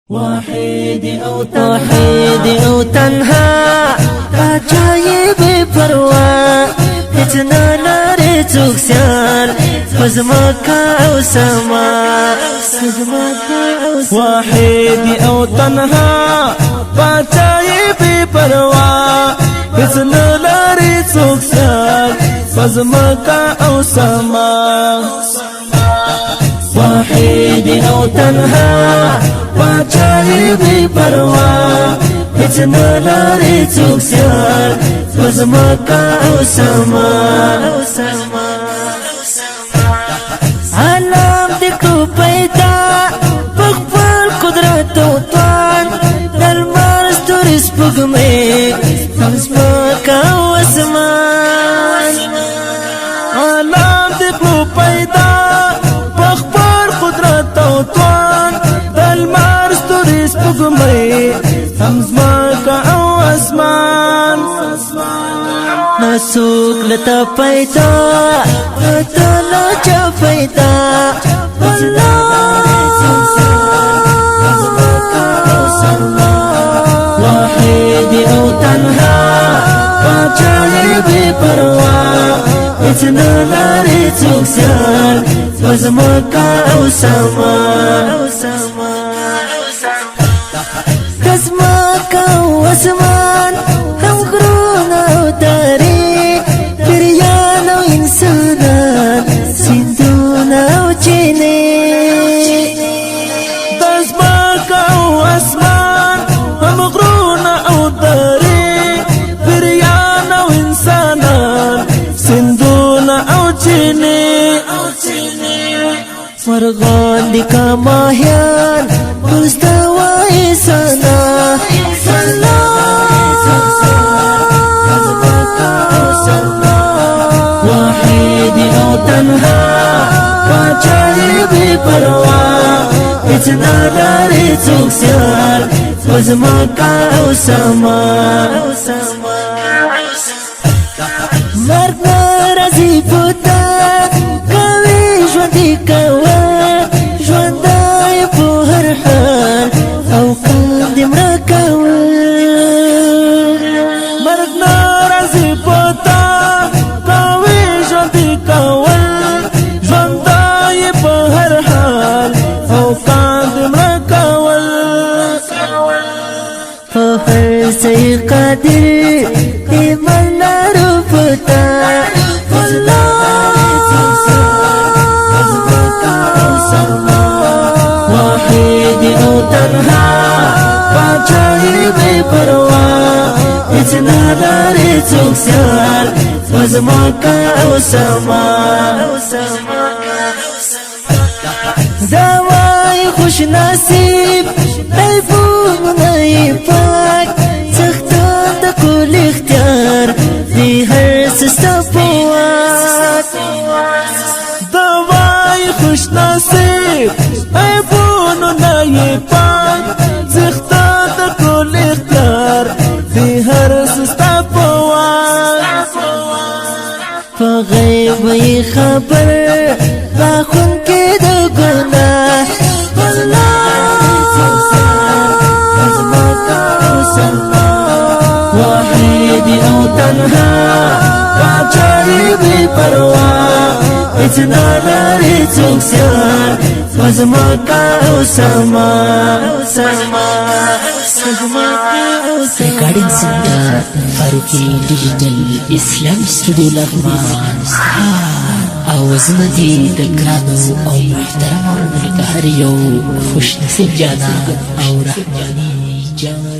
واحد او تنها عجائب پروا اتنا لاري تكسر فزمكا او سما واحد او تنها عجائب پروا اتنا لاري تكسر فزمكا او سما واحد او تنها عجائب پروا اتنا لاري تكسر فزمكا او سما عالم دکو پیدا بخبال قدرت و طان در مارس توریس بگمی فزمكا او اسمان عالم دکو پیدا بخبال قدرت و طان در مارس توریس بگمی فزمكا او اسمان نسوک لتا پیدا لتا لاچا پیدا واحد او تنها عجائب پروا اتنا لاري تكسر فزمكا او سما كزمكا او اسمان هم غرونا او تاريخ بريان او انسانان سندونا او چيني كزمكا او اسمان هم غرونا او تاريخ بريان او انسانان سندونا او چيني مرغان دي كماهيان مستوى سنا واحد او تنها عجائب پروا اتنا لاري تكسر فزمكا او سما مرگ نرازي پوتا کوي ژوندي کوي ژوندای په هر حال او کاندي مړه کوي مرگ نرازي پوتا کوي ژوندي کوي ژوندای په هر حال او کاندي مړه کوي په هر ځای قادر ایمان لرو پتا واحد او تنها عجائب پروا اتنا لاري تكسر فزمكا او سما زواي خوش نصيب عيبون ناي پاک سختان دا کل اختیار دی هر سستا پواک دوای خوش نصیب عیبونو نای پاک زختا دا کل اختیار دی هر سستا پواک پا غیبی خبر راخون که دا گناه واحد او تنها عجائب پروا اتنا لاري تكسر فزمكا او سما Recording Center Faruqi Digital Islam Studio Lagman آوازونه دي د ګرانو او محترمو ملګرو هر یو خوش نصیب جانا او رحماني جانا